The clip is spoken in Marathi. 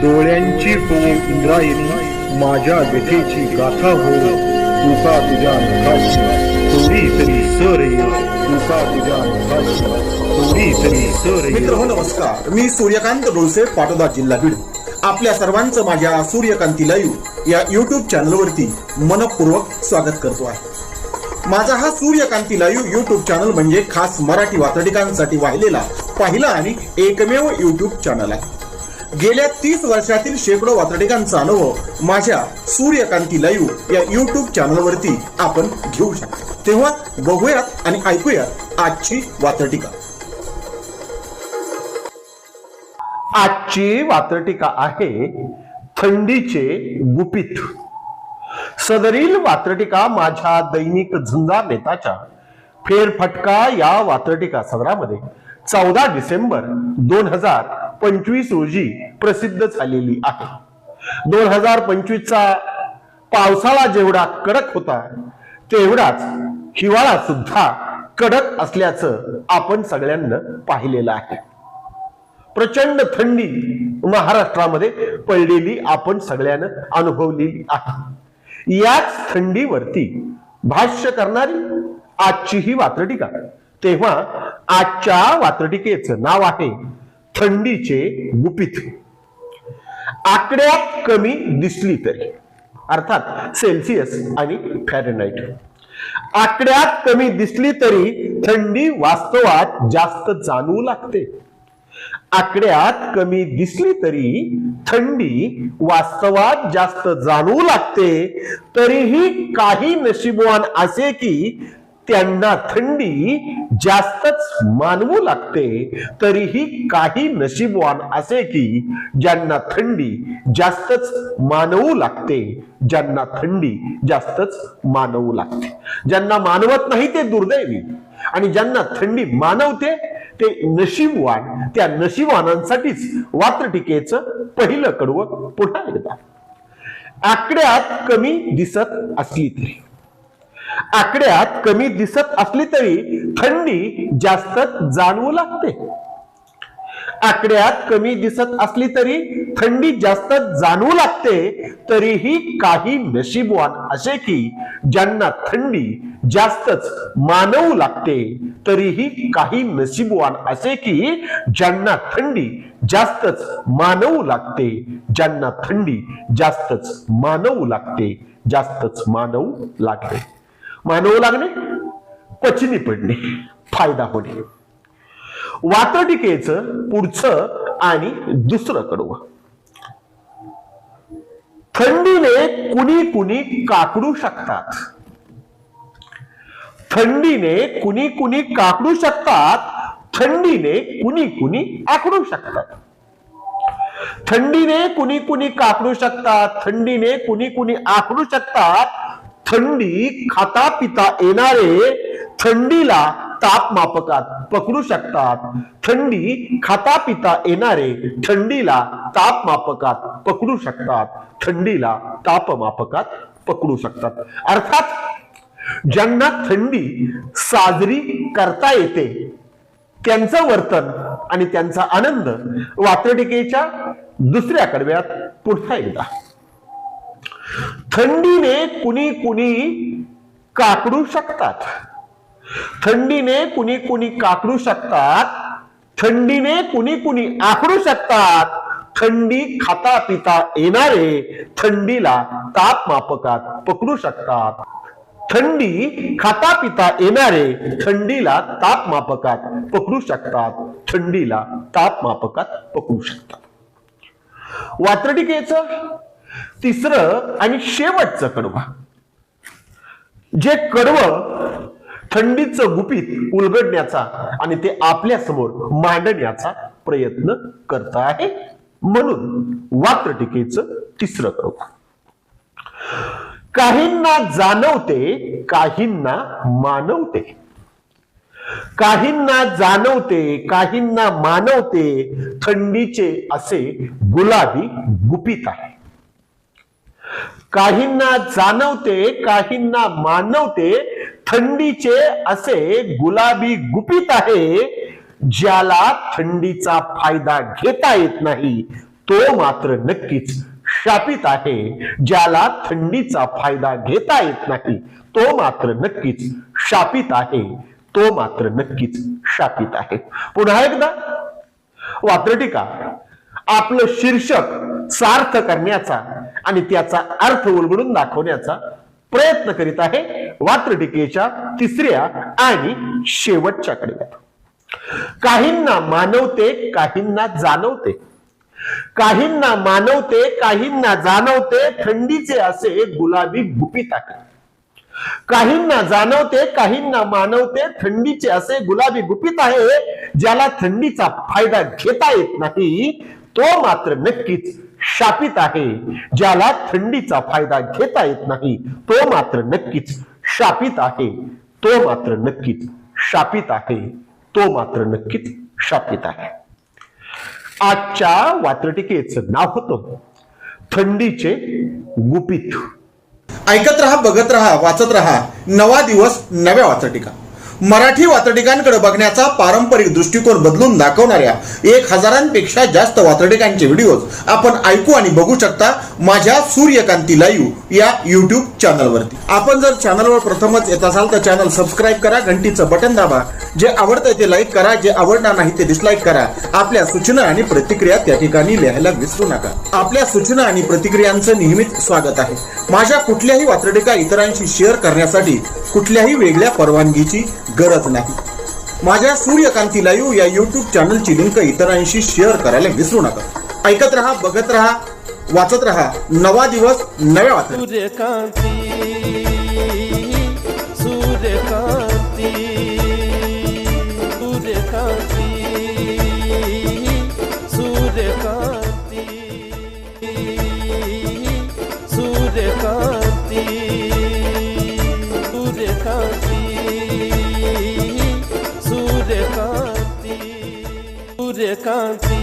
डोळ्यांची हो इंद्रायणी माझ्या व्यथेची गाथा हो तुका तुझ्या नखाची थोडी तरी सर ये तुका तुझ्या नखाची थोडी तरी सर ये. मित्र नमस्कार, मी सूर्यकांत डोळसे, पाटोदा, जिल्हा बीड. आपल्या सर्वांचं माझ्या सूर्यकांती लाईव्ह या युट्यूब चॅनलवरती मनपूर्वक स्वागत करतो आहे. माझा हा सूर्यकांती लाईव्ह युट्यूब चॅनल म्हणजे खास मराठी वात्रटिकांसाठी वाहिलेला पहिला आणि एकमेव युट्यूब चॅनल आहे. गेल्या 30 वर्षातील शेकडो वात्रटिकांचा अनुभव माझ्या सूर्यकांती लाईव्ह या युट्यूब चॅनलवरती आपण घेऊ शकता. तेव्हा बघूयात आणि ऐकूयात आजची वात्रटिका. आजची वात्रटिका आहे थंडीचे गुपित. सदरील वात्रटिका माझ्या दैनिक झुंजार नेताच्या फेरफटका या वात्रटिका सदरामध्ये 14 डिसेंबर 2025 रोजी प्रसिद्ध झालेली आहे. 2025चा पावसाळा जेवढा कडक होता तेवढाच हिवाळा सुद्धा कडक असल्याचं आपण सगळ्यांना पाहिलेलं आहे. प्रचंड थंडी महाराष्ट्रामध्ये पडलेली आपण सगळ्यांना अनुभवलेली आहे. याच थंडीवरती भाष्य करणारी आजची ही वात्रटिका. तेव्हा आजच्या वात्रटिकेचं नाव आहे थंडीचे गुपित. आकड्यात कमी दिसली तरी, अर्थात सेल्सिअस आणि फॅरेनहाइट. आकड्यात कमी दिसली तरी थंडी वास्तवात जास्त जाणवू लागते. आकड्यात कमी दिसली तरी थंडी वास्तवात जास्त जाणवू लागते. तरीही काही नशीबवान असे की त्यांना थंडी जास्तच मानवू लागते. तरीही काही नशीबवान असे की ज्यांना थंडी जास्तच मानवू लागते. ज्यांना थंडी जास्तच मानवू लागते. ज्यांना मानवत नाही ते दुर्दैवी, आणि ज्यांना थंडी मानवते ते नशीबवान. त्या नशीबवानांसाठीच वात्रटिकेचं पहिलं कडवं पुन्हा एकदा. आकड्यात कमी दिसत असली तरी, आकड्यात कमी दिसत असली तरी थंडी जास्तच जाणवू लागते. आकड्यात कमी दिसत असली तरी थंडी जास्त जाणवू लागते. तरीही काही नशीबवान असे की ज्यांना थंडी जास्तच मानवू लागते. तरीही काही नशीबवान असे की ज्यांना थंडी जास्तच मानवू लागते. ज्यांना थंडी जास्तच मानवू लागते. जास्तच मानवू लागते. मानवू लागणे, पचनी पडणे, फायदा होणे. वात्रटिकेचं पुढचं आणि दुसरं कडवं. थंडीने कुणी कुणी काकडू शकतात. थंडीने कुणी कुणी काकडू शकतात. थंडीने कुणी कुणी आकडू शकतात. थंडीने कुणी कुणी काकडू शकतात. थंडीने कुणी कुणी आकडू शकतात. थंडी खाता पिता येणारे थंडीला तापमापकात पकडू शकतात. थंडी खाता पिता येणारे थंडीला तापमापकात पकडू शकतात. थंडीला तापमापकात पकडू शकतात. अर्थात ज्यांना थंडी साजरी करता येते त्यांचं वर्तन आणि त्यांचा आनंद वात्रटिकेच्या दुसऱ्या कडव्यात पुन्हा एकदा. थंडीने कुणी कुणी काकडू शकतात. थंडीने कुणी कुणी काकडू शकतात. थंडीने कुणी कुणी आकडू शकतात. थंडी खाता पिता येणारे थंडीला तापमापकात पकडू शकतात. थंडी खाता पिता येणारे थंडीला तापमापकात पकडू शकतात. थंडीला तापमापकात पकडू शकतात. वात्रटिकेचं तिसरं आणि शेवटचं कडवं, जे कडवं थंडीचं गुपित उलगडण्याचा आणि ते आपल्या समोर मांडण्याचा प्रयत्न करत आहे. म्हणून वात्रटिकेचं तिसरं कडवं. काहींना जाणवते, काहींना मानवते. काहींना जाणवते, काहींना मानवते. थंडीचे असे गुलाबी गुपित आहे. काहींना जाणवते, काहींना मानवते. थंडीचे असे गुलाबी गुपित आहे. ज्याला थंडीचा फायदा घेता येत नाही तो मात्र नक्कीच शापित आहे. ज्याला थंडीचा फायदा घेता येत नाही तो मात्र नक्कीच शापित आहे. तो मात्र नक्कीच शापित आहे. पुन्हा एकदा वात्रटिका आपलं शीर्षक सार्थ करण्याचा आणि त्याचा अर्थ उलगडून दाखवण्याचा प्रयत्न करीत आहे. वात्रटिकेच्या तिसऱ्या आणि शेवटच्या कडेत काहींना मानवते, काहींना जाणवते. काहींना मानवते, काहींना जाणवते थंडीचे असे गुलाबी गुपित आहे. काहींना जाणवते, काहींना मानवते थंडीचे असे गुलाबी गुपित आहे. ज्याला थंडीचा फायदा घेता येत नाही तो मात्र नक्कीच शापित आहे. ज्याला थंडीचा फायदा घेता येत नाही तो मात्र नक्कीच शापित आहे. तो मात्र नक्कीच शापित आहे. तो मात्र नक्कीच शापित आहे. आजच्या वात्रटिकेचं नाव होतं थंडीचे गुपित. ऐकत रहा, बघत रहा, वाचत रहा. नवा दिवस नव्या वात्रटिका. मराठी वात्रटिकांकडे बघण्याचा पारंपरिक दृष्टिकोन बदलून दाखवणाऱ्या 1000पेक्षा जास्त वात्रटिकांचे व्हिडिओज आपण ऐकू आणि बघू शकता माझ्या सूर्यकांती लाईव्ह या युट्यूब चॅनलवरती. आपण जर चॅनलवर प्रथमच येत असाल तर चॅनल सबस्क्राईब करा, घंटीचं बटन दाबा. जे आवडतंय ते लाईक करा, जे आवडणार नाही ते डिसलाईक करा. आपल्या सूचना आणि प्रतिक्रिया त्या ठिकाणी लिहायला विसरू नका. आपल्या सूचना आणि प्रतिक्रियांचं नेहमीच स्वागत आहे. माझ्या कुठल्याही वात्रटिका इतरांशी शेअर करण्यासाठी कुठल्याही वेगळ्या परवानगीची गरज नाही. माझ्या सूर्यकांती लाईव्ह या युट्यूब चॅनलची लिंक इतरांशी शेअर करायला विसरू नका. ऐकत रहा, बघत रहा, वाचत रहा. नवा दिवस नव्या वात्रटिका. सूर्यकांती, सूर्यकांती, सूर्यकांती, सूर्यकांती, सूर्यकांती, सूर्यकांती, सूर्यकांती, सूर्यकांती.